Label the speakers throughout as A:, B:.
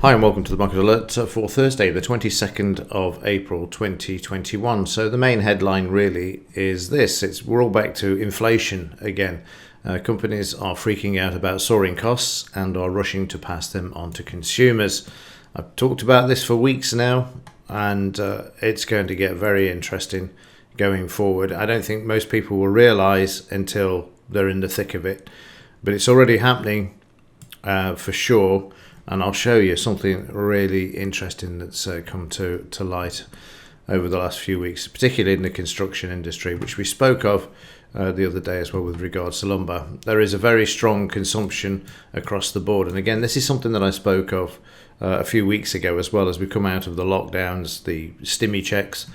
A: Hi and welcome to the Market Alert for Thursday, the 22nd of April 2021. So the main headline really is this. We're all back to inflation again. Companies are freaking out about soaring costs and are rushing to pass them on to consumers. I've talked about this for weeks now, and it's going to get very interesting going forward. I don't think most people will realise until they're in the thick of it, but it's already happening for sure. And I'll show you something really interesting that's come to light over the last few weeks, particularly in the construction industry, which we spoke of the other day as well with regards to lumber. There is a very strong consumption across the board. And again, this is something that I spoke of a few weeks ago as well as we come out of the lockdowns, the stimmy checks.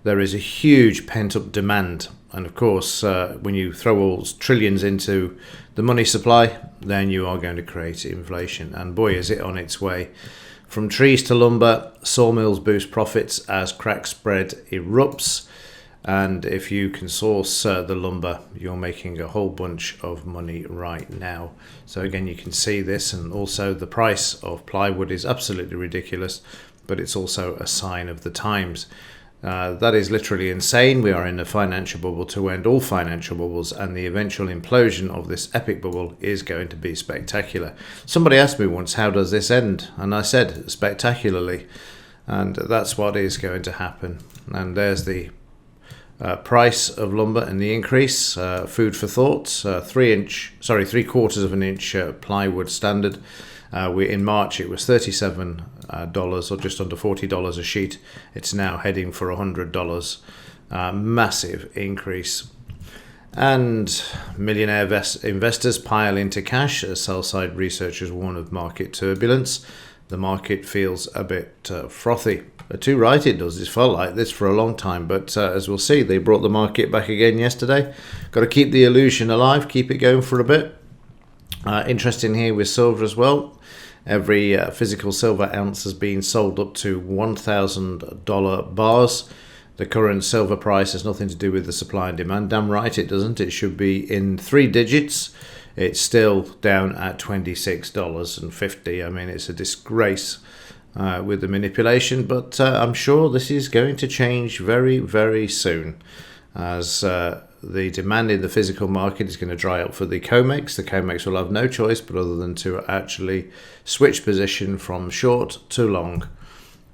A: There is a huge pent-up demand. And of course, when you throw all trillions into the money supply, then you are going to create inflation. And boy, is it on its way. From trees to lumber, sawmills boost profits as crack spread erupts. And if you can source the lumber, you're making a whole bunch of money right now. So again, you can see this. And also the price of plywood is absolutely ridiculous, but it's also a sign of the times. That is literally insane. We are in a financial bubble to end all financial bubbles, and the eventual implosion of this epic bubble is going to be spectacular. Somebody asked me once, how does this end? And I said, spectacularly. And that's what is going to happen. And there's the price of lumber and the increase. Food for thought. 3/4 of an inch plywood standard. In March it was $37 or just under $40 a sheet. It's now heading for $100. Massive increase. And millionaire investors pile into cash as sell-side researchers warn of market turbulence. The market feels a bit frothy. Too right it does. It's felt like this for a long time, but as we'll see, they brought the market back again yesterday. Got to keep the illusion alive, keep it going for a bit. Interesting here with silver as well. Every physical silver ounce has been sold up to $1,000 bars. The current silver price has nothing to do with the supply and demand. Damn right it doesn't. It should be in 3 digits. It's still down at $26.50. I mean, it's a disgrace with the manipulation, but I'm sure this is going to change very, very soon as the demand in the physical market is going to dry up for the COMEX. The COMEX will have no choice but other than to actually switch position from short to long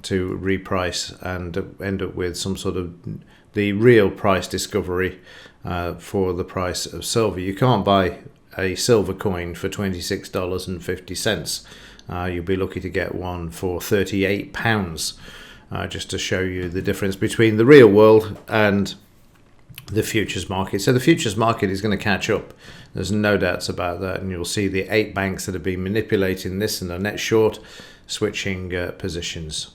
A: to reprice and end up with some sort of the real price discovery for the price of silver. You can't buy a silver coin for $26.50. You'll be lucky to get one for £38, just to show you the difference between the real world and the futures market. So the futures market is going to catch up. There's no doubts about that. And you'll see the 8 banks that have been manipulating this and are net short switching positions.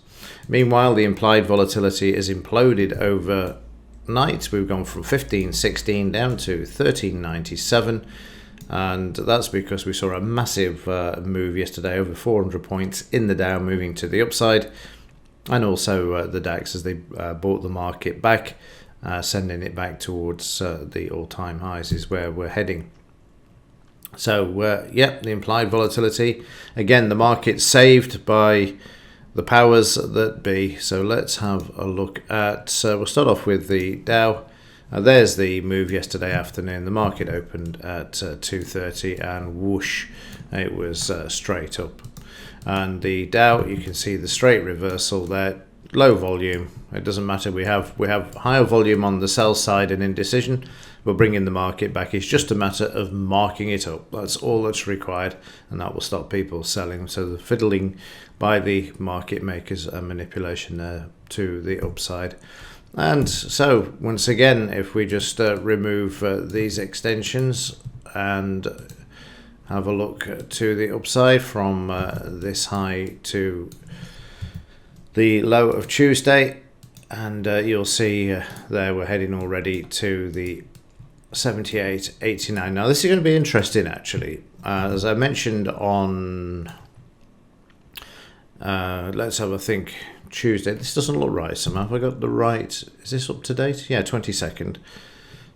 A: Meanwhile, the implied volatility has imploded overnight. We've gone from 15.16 down to 13.97. And that's because we saw a massive move yesterday, over 400 points in the Dow moving to the upside. And also the DAX as they bought the market back. Sending it back towards the all-time highs is where we're heading. So, the implied volatility. Again, the market's saved by the powers that be. So let's have a look at... we'll start off with the Dow. There's the move yesterday afternoon. The market opened at 2:30 and whoosh, it was straight up. And the Dow, you can see the straight reversal there. Low volume. It doesn't matter. We have higher volume on the sell side and indecision. We're bringing the market back. It's just a matter of marking it up. That's all that's required, and that will stop people selling. So the fiddling by the market makers and manipulation there to the upside. And so once again, if we just remove these extensions and have a look to the upside from this high to the low of Tuesday, and you'll see there we're heading already to the 78.89. Now this is going to be interesting actually. As I mentioned on let's have a think, Tuesday. This doesn't look right somehow. Have I got the right? Is this up to date? Yeah, 22nd.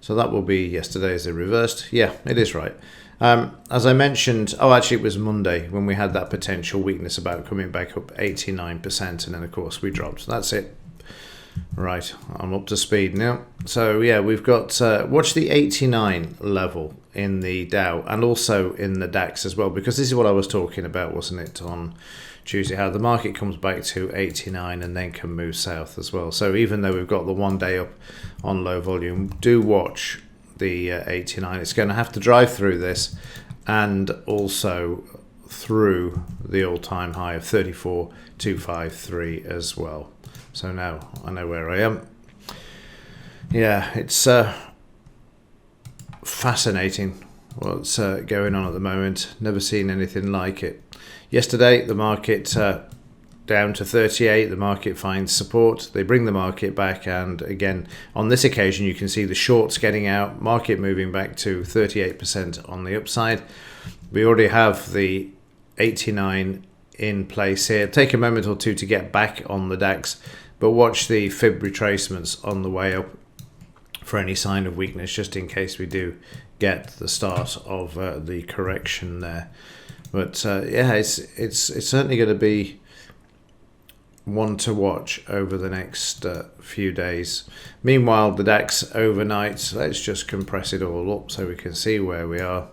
A: So that will be yesterday as it reversed. Yeah, it is right. As I mentioned, actually it was Monday when we had that potential weakness about coming back up 89%, and then of course we dropped. That's it. Right, I'm up to speed now. So yeah, we've got watch the 89 level in the Dow and also in the DAX as well, because this is what I was talking about, wasn't it, on Tuesday, how the market comes back to 89 and then can move south as well. So even though we've got the 1 day up on low volume, do watch the 89. It's going to have to drive through this and also through the all-time high of 34,253 as well. So now I know where I am. Yeah, it's fascinating what's going on at the moment. Never seen anything like it. Yesterday, the market down to 38. The market finds support. They bring the market back, and again, on this occasion, you can see the shorts getting out. Market moving back to 38% on the upside. We already have the 89 in place here. Take a moment or two to get back on the DAX, but watch the fib retracements on the way up for any sign of weakness, just in case we do get the start of the correction there. But yeah, it's certainly going to be one to watch over the next few days. Meanwhile, the DAX overnight, let's just compress it all up so we can see where we are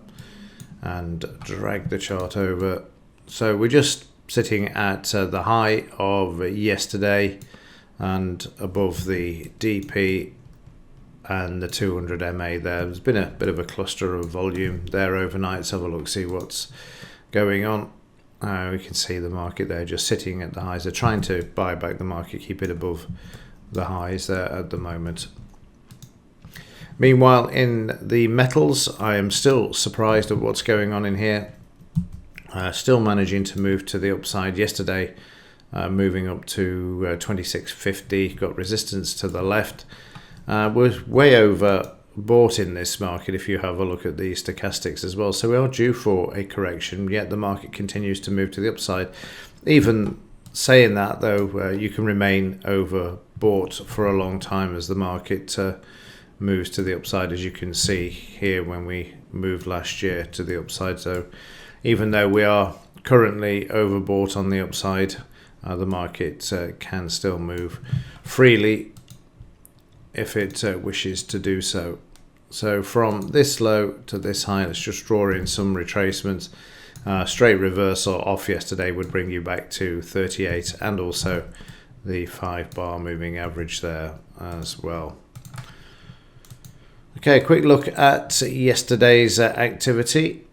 A: and drag the chart over. So we're just sitting at the high of yesterday and above the DP and the 200 MA there. There's been a bit of a cluster of volume there overnight. Let's have a look, see what's going on. We can see the market there just sitting at the highs. They're trying to buy back the market, keep it above the highs there at the moment. Meanwhile, in the metals, I am still surprised at what's going on in here. Still managing to move to the upside yesterday, moving up to 26.50, got resistance to the left. We're way over bought in this market if you have a look at the stochastics as well, so we are due for a correction, yet the market continues to move to the upside. Even saying that though, you can remain overbought for a long time as the market moves to the upside, as you can see here when we moved last year to the upside. So even though we are currently overbought on the upside, the market can still move freely if it wishes to do so. So from this low to this high, let's just draw in some retracements. Straight reversal off yesterday would bring you back to 38, and also the 5-bar moving average there as well. Okay, a quick look at yesterday's activity,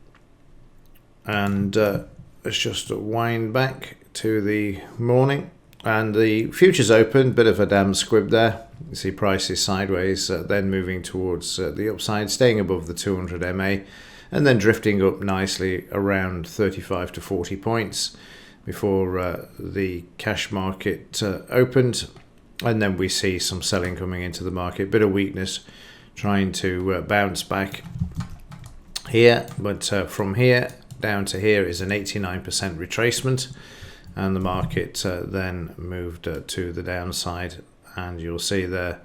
A: and let's just wind back to the morning. And the futures open, bit of a damn squib there. You see prices sideways, then moving towards the upside, staying above the 200 MA, and then drifting up nicely around 35 to 40 points before the cash market opened. And then we see some selling coming into the market, bit of weakness trying to bounce back here. But from here down to here is an 89% retracement. And the market then moved to the downside, and you'll see there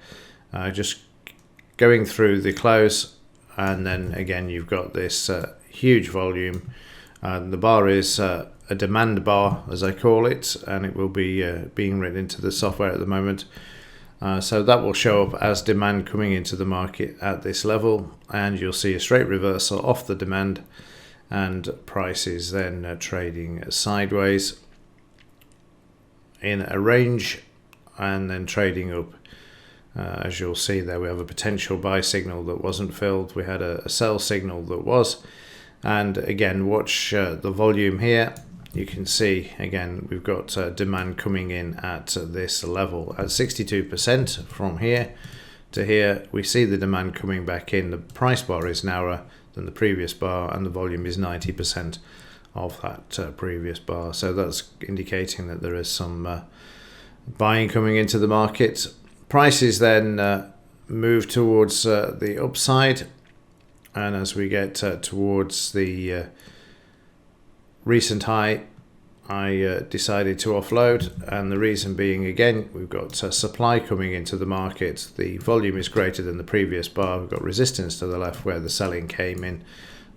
A: just going through the close, and then again you've got this huge volume. The bar is a demand bar, as I call it, and it will be being written into the software at the moment. So that will show up as demand coming into the market at this level, and you'll see a straight reversal off the demand, and prices then trading sideways in a range, and then trading up. As you'll see there, we have a potential buy signal that wasn't filled. We had a sell signal that was. And again, watch the volume here. You can see, again, we've got demand coming in at this level at 62% from here to here. We see the demand coming back in. The price bar is narrower than the previous bar, and the volume is 90% of that previous bar. So that's indicating that there is some buying coming into the market. Prices then move towards the upside, and as we get towards the recent high I decided to offload, and the reason being, again, we've got supply coming into the market. The volume is greater than the previous bar. We've got resistance to the left where the selling came in.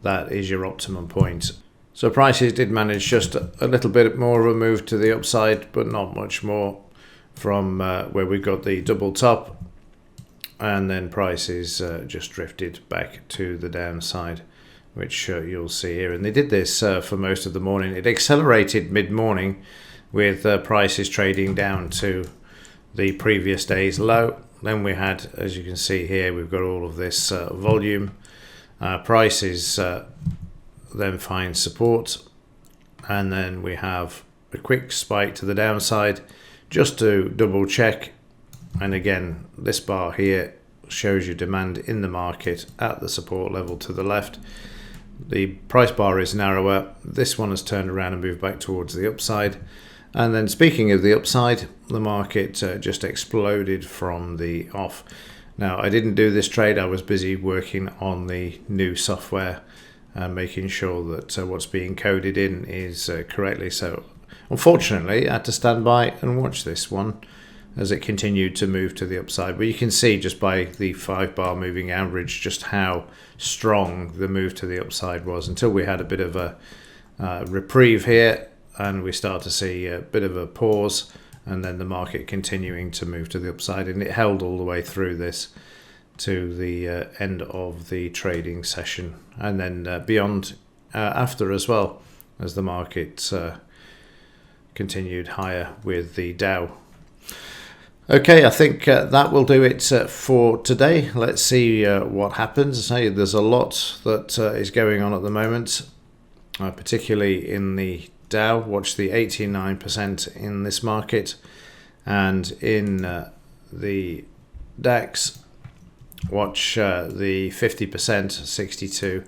A: That is your optimum point. So prices did manage just a little bit more of a move to the upside, but not much more from where we got the double top, and then prices just drifted back to the downside, which you'll see here. And they did this for most of the morning. It accelerated mid-morning with prices trading down to the previous day's low. Then we had, as you can see here, we've got all of this volume. Prices then find support, and then we have a quick spike to the downside just to double check. And again, this bar here shows you demand in the market at the support level to the left. The price bar is narrower. This one has turned around and moved back towards the upside. And then speaking of the upside, the market just exploded from the off. Now, I didn't do this trade. I was busy working on the new software and making sure that what's being coded in is correctly. So unfortunately, I had to stand by and watch this one as it continued to move to the upside. But you can see just by the 5-bar moving average just how strong the move to the upside was, until we had a bit of a reprieve here and we start to see a bit of a pause, and then the market continuing to move to the upside. And it held all the way through this to the end of the trading session, and then beyond after as well, as the market continued higher with the Dow. Okay, I think that will do it for today. Let's see what happens. I say there's a lot that is going on at the moment, particularly in the Dow. Watch the 89% in this market, and in the DAX, watch the 50%, 62,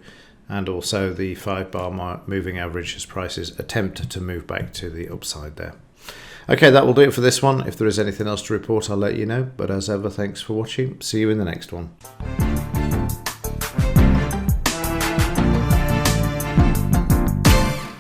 A: and also the 5-bar moving average as prices attempt to move back to the upside there. Okay, that will do it for this one. If there is anything else to report, I'll let you know. But as ever, thanks for watching. See you in the next one.